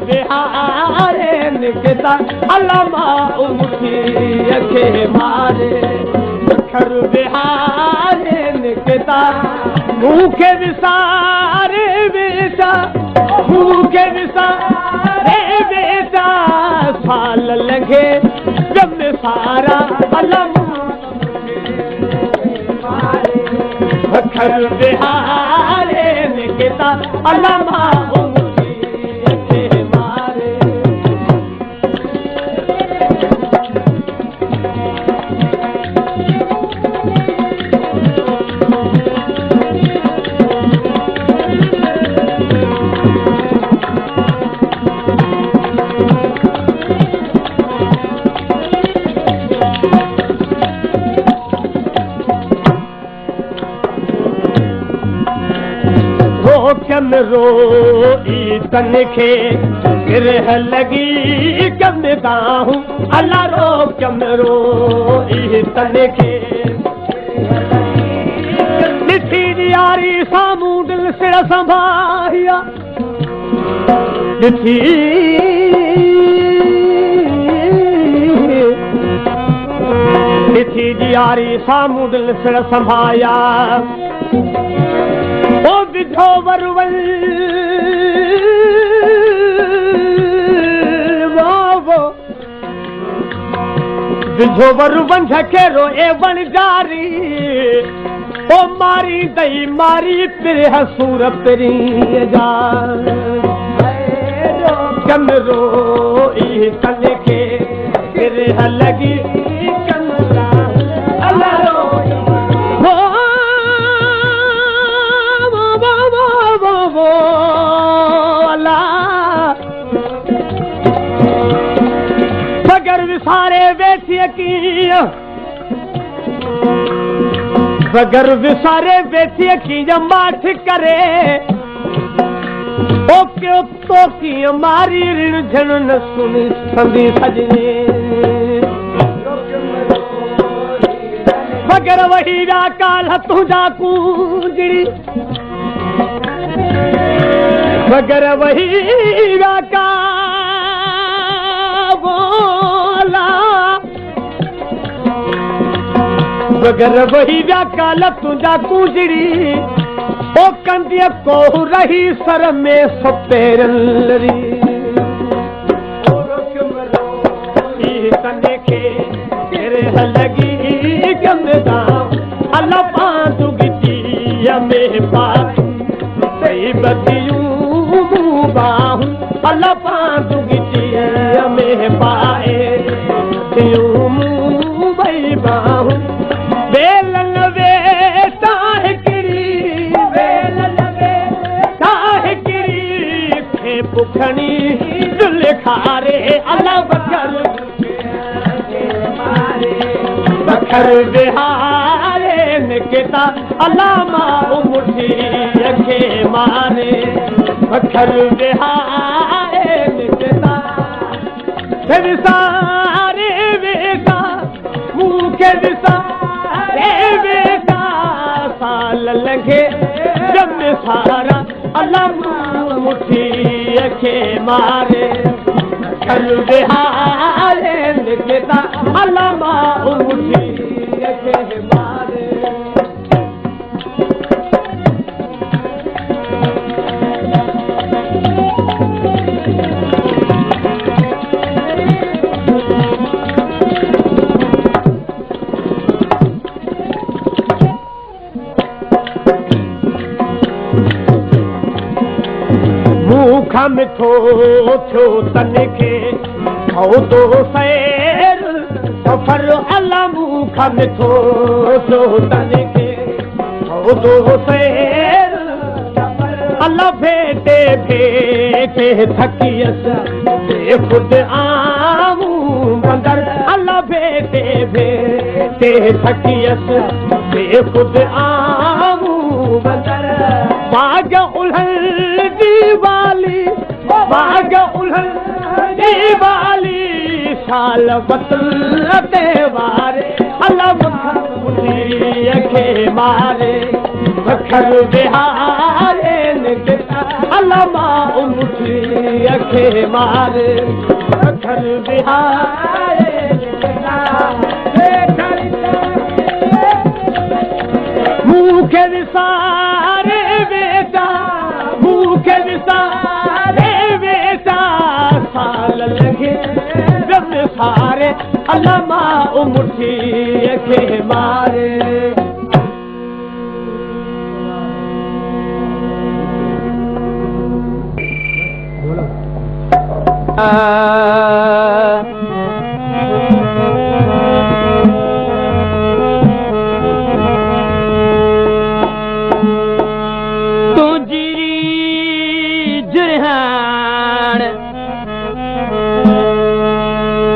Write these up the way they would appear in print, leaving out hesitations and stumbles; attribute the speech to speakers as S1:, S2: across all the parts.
S1: बिहारे निकता अलामा उमती के मारे खर बिहारे निकता मुखे विसारे बेटा मुखे विसारे बेटा साल लगे जब सारा अलामा खर बिहारे निकता अलामा रोई तन खे गिरह लगी कमदा हूँ अल्लाह रो कम रोई तन खे ॾिठी यारी साम्हूं दिलि सिर संभालिया ॾिठी यारी साम्हूं दिलि सिर संभालिया ओ विधो वरवल विधो वरवन झकेरो ए वन जारी ओ मारी दई मारी तेरे हसूर पेरी जा कमरो ई तन के तेरे लगी कमरा अल्लाह रो बगर विसारे बेटिया की बगर विसारे बेटिया की माठ करे ओ क्यों तो की मारी ऋण झण न सुनी संदी सजने बगर वही काल तुझा कूंजड़ी मगर वही का बोला मगर वही काल तुझा कूजड़ी ओ कंदिया को रही सर में सपेरलरी तने के तेरे लगी गमदा अल्लाह पांचू गिटी में पास सही बदियूं बाहू अल्लाह पांचू गिटिया में पाए भाई बाहू बेलन वे ताहिकरी बेलन वे ताहिकरी थे पुखनी दिल खारे अल्लाह बकर बकर बिहारे निकता अलामा उमटी के मारे बकर बिहारे निकता विसारे बेटा मुखे विसारे बेटा साल लगे जब सारा अलामा उमटी के मारे बकर बिहारे निकता अलामा उमटी के मारे मुखा मिठो थियो तन खे दो सैर सफर अल्लाह मुखा मिठो थियो तन खे दो सैर अल्लाह भेटे भेटे थकियस खुद आऊं बंदर अल्लाह भेटे भेटे थकियस खुद आऊं बंदर बाग उल्हल दीवाली बाग उल्हल दीवाली साल बतलते वारे अल्लाह मुखी के मारे बखर बिहारे निकता अल्लाह मां मुठीअ खे मारे घर बिहारे मूंखे विसारे बेटा मूंखे विसारे बेटा साल लॻे विसारे अल्लाह मां मुठीअ खे मारे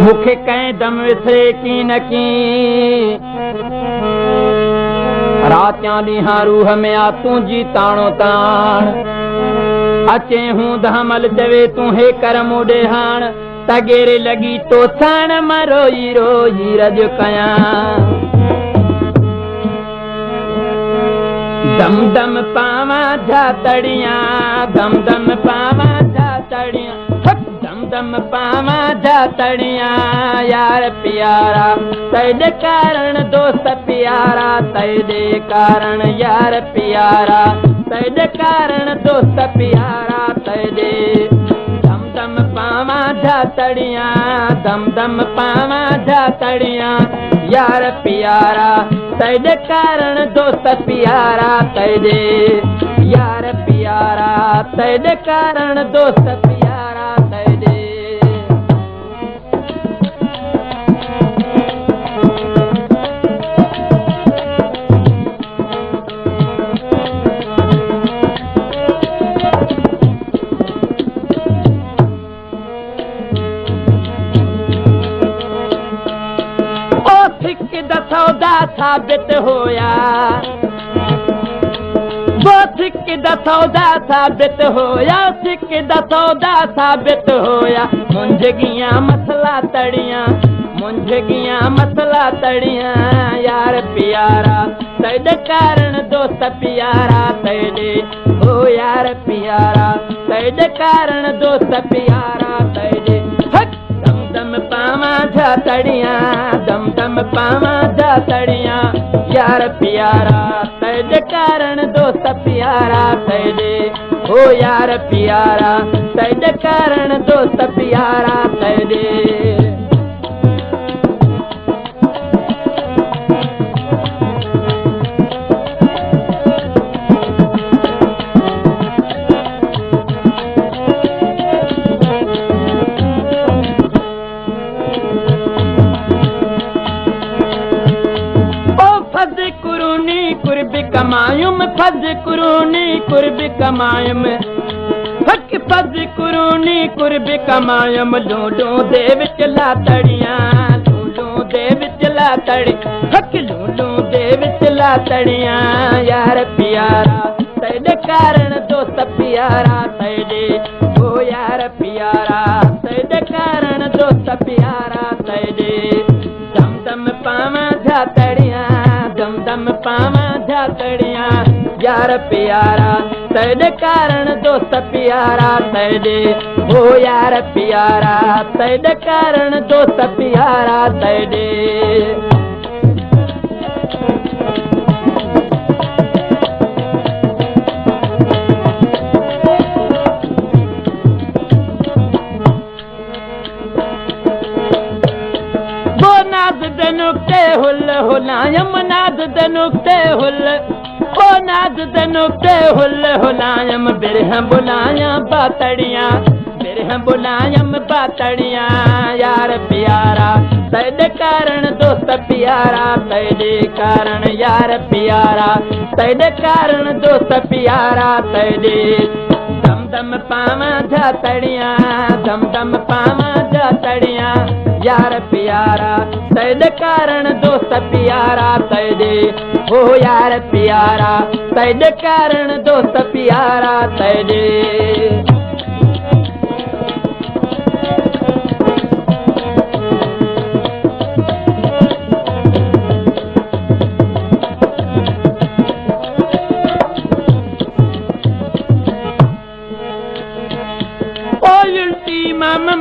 S2: मूंखे कंहिं दम विसरे की न की रातियां ॾींहां रूह में आ तुंहिंजी ताणो ताण अचे हूं धमल चवे तूं हे कर मूंॾे हाण तगेरे लॻी तो साण मां रोई रोई रज कयां दम दम पावां झातड़ियां दम दम पावां झातड़ियां दम पावां झातड़ियां यार प्यारा तेरे कारण दोस्त प्यारा तेरे कारण यार प्यारा तेरे कारण दोस्त प्यारा तेरे दम दम पावां झातड़ियां दम दम पावां झातड़ियां यार प्यारा तेरे कारण दोस्त प्यारा तेरे यार प्यारा तेरे कारण दोस्त प्यारा तेरे सौदा साबित होया वो सिक दा सौदा साबित होया सिक दा सौदा साबित होया मुंझ गिया मसला तड़ियां मुंझ गिया मसला तड़ियां यार प्यारा तेरे कारण दोस्त प्यारा तेरे ओ यार प्यारा तेरे कारण दोस्त प्यारा तेरे दम पावां झातड़ियां दम दम पावां झातड़ियां यार प्यारा तेरे कारण दोस्त प्यारा तेरे ओ यार प्यारा तेरे कारण दोस्त प्यारा तेरे कमायुम फज कुरूनी कुर्ब कमायुम हक फज कुरूनी कुर्ब कमायुम लूडू दे विच लातड़ियां लूडू दे विच लातड़ी हक लूडू दे विच लातड़ियां यार प्यारा तेरे कारण दोस्त प्यारा तेरे ओ यार प्यारा तेरे कारण दोस्त प्यारा तेरे दम दम पावां झातड़ियां दम दम पावां झातड़ियां यार प्यारा तेरे कारण दोस्त प्यारा तेरे ओ यार प्यारा तेरे कारण दोस्त प्यारा तेरे नुक्ते हुल हुलायम नाद दे नुक्ते हुल ओ नाद दे नुक्ते हुल हुलायम बिरह बुलाया बातड़ियां बिरह बुलायम बातड़ियां यार प्यारा तेरे कारण दोस्त प्यारा तेरे कारण यार प्यारा तेरे कारण दोस्त प्यारा तेरे दम दम पावां झातड़ियां दम दम पावां झातड़ियां यार प्यारा तेरे कारण दोस्त प्यारा तेरे ओ यार प्यारा तेरे कारण दोस्त प्यारा तेरे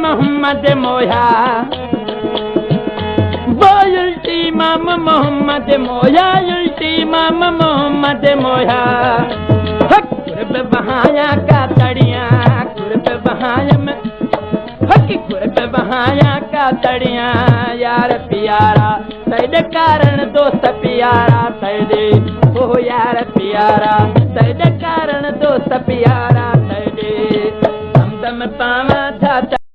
S2: मोहम्मद मोया वो उल्टी इमाम मोहम्मद मोया उल्टी इमाम मोहम्मद मोया कुर्ब बहाया का तड़िया कुर्ब बहाया में कुर्ब बहाया का तड़िया यार प्यारा सैद कारण दोस्त प्यारा सैदे ओ यार प्यारा सैद कारण दोस्त प्यारा सैदे दम दम पाव